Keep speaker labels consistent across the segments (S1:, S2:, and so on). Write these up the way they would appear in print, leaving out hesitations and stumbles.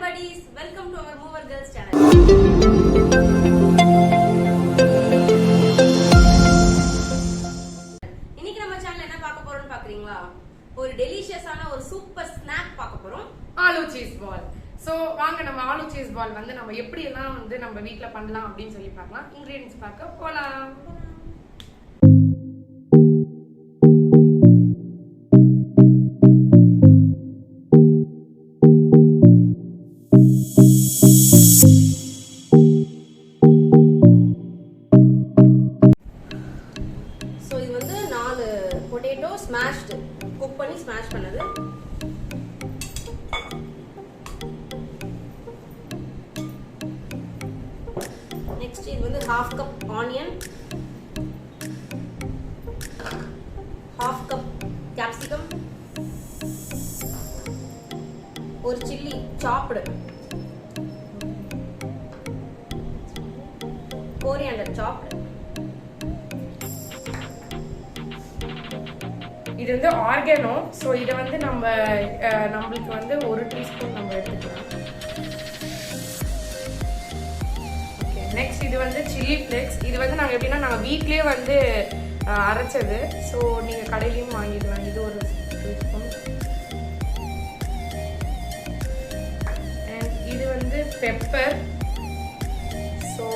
S1: buddies, welcome to our Mover Girls channel. இன்னைக்கு நம்ம சேனல்ல என்ன பார்க்க போறோம்னு பாக்குறீங்களா? ஒரு டெலிஷியஸான ஒரு சூப்பர் ஸ்நாக் பார்க்க போறோம்.
S2: Aloo cheese ball. சோ வாங்க நம்ம ஆலு சீஸ் பால் வந்து நம்ம எப்படி எல்லாம் வந்து நம்ம வீட்ல பண்ணலாம் அப்படினு சொல்லி பார்க்கலாம். இன்கிரிடியன்ட்ஸ் பார்க்க போலாம்.
S1: பொட்டேட்டோ ஸ்மாஷ்டு குக் பண்ணி ஸ்மாஷ் பண்ணது. நெக்ஸ்ட் இது வந்து half cup onion, half cup capsicum, ஒரு சில்லி சாப்டு, கோரியாண்டர் சாப்டு.
S2: இது வந்து ஆர்கானோ. ஸோ இதை வந்து நம்மளுக்கு வந்து 1 டீஸ்பூன் நம்ம எடுத்துக்கலாம். ஓகே, நெக்ஸ்ட் இது வந்து சில்லி ஃப்ளேக்ஸ். இது வந்து நாங்கள் எப்படின்னா நாங்கள் வீட்லேயே வந்து அரைச்சது. ஸோ நீங்கள் கடையிலையும் வாங்கிக்கலாம். இது ஒரு டீஸ்பூன். அண்ட் இது வந்து பெப்பர். ஸோ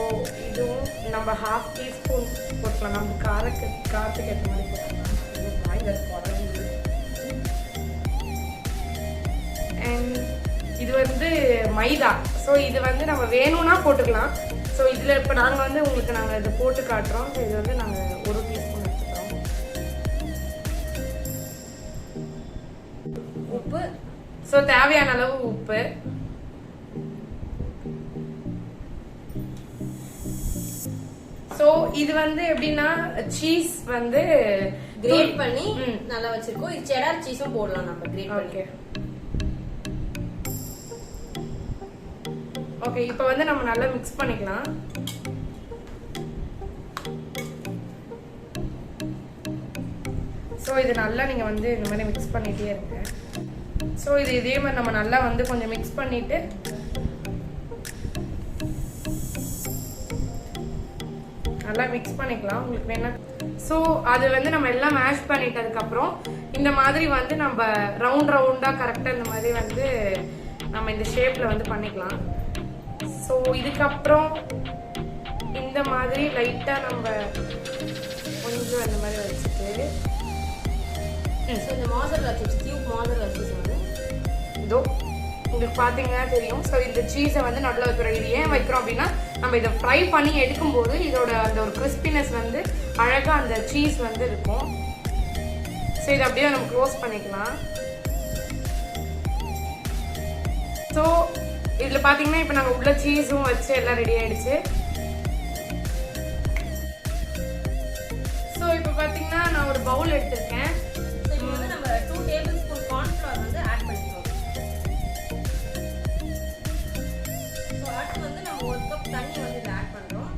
S2: இதுவும் நம்ம 1/2 டீஸ்பூன் போட்டுக்கலாம். நம்ம காரத்துக்கு ஏற்ற மாதிரி போட்டுக்கலாம். இது வந்து மைதா. ஸோ இது வந்து நம்ம வேணும்னா போட்டுக்கலாம். ஸோ இதில் இப்போ நாங்கள் வந்து உங்களுக்கு நாங்கள் இதை போட்டு காட்டுறோம். ஸோ இது வந்து நாங்கள் 1 டீஸ்பூன் எடுத்துக்கிறோம்.
S1: உப்பு.
S2: ஸோ தேவையான அளவு உப்பு. ஸோ இது வந்து எப்படின்னா சீஸ் வந்து
S1: கிரேட் பண்ணி நல்லா வச்சிருக்கோம். இது செடார் சீஸும் போடலாம் நம்ம கிரேட் பண்ணி.
S2: ஓகே, இப்போ வந்து நம்ம நல்லா மிக்ஸ் பண்ணிக்கலாம். ஸோ இது நல்லா நீங்கள் வந்து இந்த மாதிரி மிக்ஸ் பண்ணிகிட்டே இருங்க. ஸோ இது இதே மாதிரி நம்ம நல்லா வந்து கொஞ்சம் மிக்ஸ் பண்ணிட்டு நல்லா மிக்ஸ் பண்ணிக்கலாம் உங்களுக்கு வேணா. ஸோ அது வந்து நம்ம எல்லாம் மேஷ் பண்ணிட்டதுக்கப்புறம் இந்த மாதிரி வந்து நம்ம ரவுண்டாக கரெக்டாக இந்த மாதிரி வந்து நம்ம இந்த ஷேப்பில் வந்து பண்ணிக்கலாம். ஸோ இதுக்கப்புறம் இந்த மாதிரி லைட்டாக நம்ம கொஞ்சம் இந்த மாதிரி வச்சுட்டு
S1: ஸோ இந்த மாசரலா சீஸ், கியூப் மாசரலா சீஸ் வந்து
S2: இதோ உங்களுக்கு பார்த்தீங்கன்னா தெரியும். ஸோ இந்த சீஸை வந்து நல்லா வைக்கிறோம். இது ஏன் வைக்கிறோம் அப்படின்னா நம்ம இதை ஃப்ரை பண்ணி எடுக்கும்போது இதோட அந்த ஒரு கிறிஸ்பினஸ் வந்து அழகாக அந்த சீஸ் வந்து இருக்கும். ஸோ இதை அப்படியே நம்ம க்ளோஸ் பண்ணிக்கலாம். ஸோ இதில் பார்த்தீங்கன்னா இப்போ நாங்கள் உள்ள சீஸும் வச்சு எல்லாம் ரெடி ஆயிடுச்சு. ஸோ இப்போ பார்த்தீங்கன்னா நான் ஒரு பவுல் எடுத்திருக்கேன்.
S1: இப்போ வந்து நம்ம 2 டேபிள் ஸ்பூன் கார்ன்ஃப்ளவர் வந்து ஆட் பண்ணிக்கிறோம். ஸோ அடுத்து வந்து நம்ம 1 கப் தண்ணி வந்து இதில் ஆட் பண்ணுறோம்.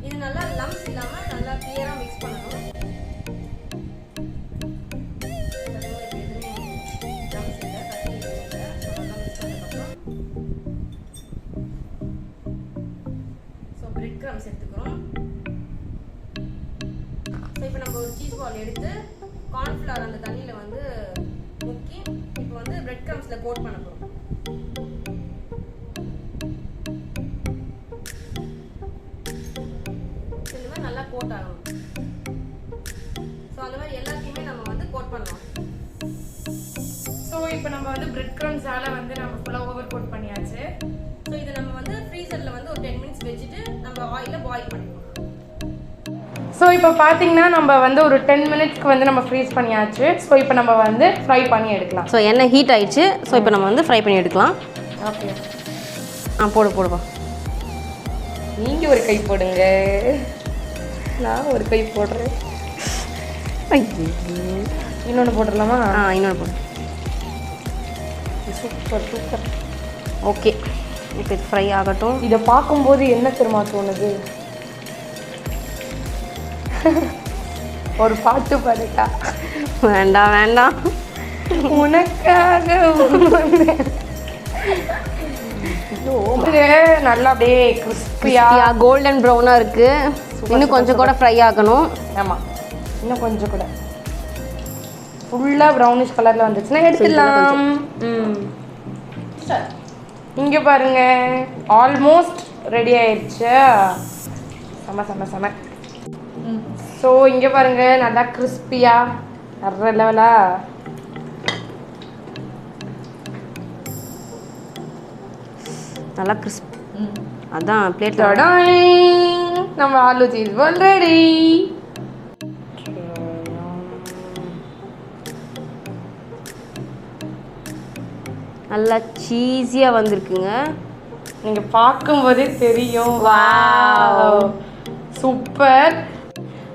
S1: இது நல்லா லம்ஸ் இல்லாமல் நல்லா கிளியராக மிக்ஸ் பண்ணணும். எடுத்துக்கிறோம். ஸோ இப்போ நம்ம ஒரு சீஸ் பால் எடுத்து கார்ன்ஃப்ளவர் அந்த தண்ணியில் வந்து முக்கி இப்போ வந்து பிரெட் கிரம்ஸில் கோட் பண்ண போகிறோம். இந்த மாதிரி நல்லா கோட் ஆகணும். ஸோ அந்த மாதிரி எல்லாத்தையுமே நம்ம வந்து கோட் பண்ணலாம்.
S2: ஸோ இப்போ நம்ம வந்து பிரெட் கிரம்ஸால வந்து நம்ம ஃபுல்லாக ஓவர் கோட் பண்ணியாச்சு.
S1: ஸோ இதை நம்ம வந்து ஃப்ரீசரில் வந்து ஒரு 10 மினிட்ஸ் வச்சுட்டு நம்ம ஆயிலில் பாயில் பண்ணிடுவோம்.
S2: ஸோ இப்போ பார்த்தீங்கன்னா நம்ம வந்து ஒரு 10 மினிட்ஸ்க்கு வந்து நம்ம ஃப்ரீஸ் பண்ணியாச்சு. ஸோ இப்போ நம்ம வந்து ஃப்ரை பண்ணி எடுக்கலாம்.
S1: ஸோ எண்ணெய் ஹீட் ஆயிடுச்சு. ஸோ இப்போ நம்ம வந்து ஃப்ரை பண்ணி எடுக்கலாம்.
S2: ஓகே,
S1: போடுப்பா.
S2: நீங்கள் ஒரு கை போடுங்க, நான் ஒரு கை போடுறேன். இன்னொன்று போட்டுடலாமா?
S1: இன்னொன்று போடு.
S2: Super super.
S1: ஓகே, இப்போ இது ஃப்ரை ஆகட்டும்.
S2: இதை பார்க்கும்போது என்ன தெரியுமா தோணுது? ஒரு பாட்டு பாடிட்டா
S1: வேண்டாம் வேண்டாம்,
S2: உனக்காக நல்லா அப்படியே கிறிஸ்பியா
S1: கோல்டன் ப்ரௌனாக இருக்கு. இன்னும் கொஞ்சம் கூட ஃப்ரை ஆகணும்.
S2: ஆமாம், இன்னும் கொஞ்சம் கூட ஃபுல்லாக ப்ரௌனிஷ் கலரில் வந்துச்சுன்னா எடுத்துடலாம். இங்கே பாருங்க, ஆல்மோஸ்ட் ரெடி ஆயிடுச்சு. செம செம செம. ஸோ இங்கே பாருங்க, நல்லா கிறிஸ்பியாக வர்ற லெவலா.
S1: நல்லா கிறிஸ்ப். அதான் பிளேட்ல
S2: நம்ம ஆலு சீஸ் பால் ரெடி.
S1: நல்லா சீஸியாக வந்திருக்குங்க.
S2: நீங்கள் பார்க்கும்போதே தெரியும். Wow, super.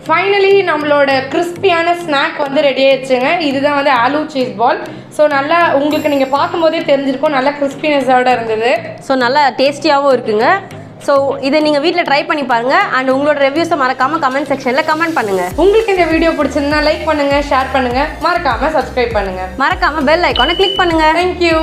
S2: ஃபைனலி நம்மளோட கிறிஸ்பியான ஸ்நாக் வந்து ரெடி ஆயிடுச்சுங்க. இதுதான் வந்து ஆலு சீஸ் பால். ஸோ நல்லா உங்களுக்கு நீங்கள் பார்க்கும்போதே தெரிஞ்சிருக்கும், நல்லா கிறிஸ்பினஸோட இருந்தது.
S1: ஸோ நல்லா டேஸ்டியாகவும் இருக்குங்க. ஸோ இதை நீங்கள் வீட்டில் ட்ரை பண்ணி பாருங்கள். அண்ட் உங்களோட ரிவ்யூஸை மறக்காமல் கமெண்ட் செக்ஷனில் கமெண்ட் பண்ணுங்கள்.
S2: உங்களுக்கு இந்த வீடியோ பிடிச்சிருந்தா லைக் பண்ணுங்கள், ஷேர் பண்ணுங்கள், மறக்காமல் சப்ஸ்கிரைப் பண்ணுங்கள்,
S1: மறக்காமல் பெல் ஐக்கானை கிளிக் பண்ணுங்கள்.
S2: தேங்க்யூ.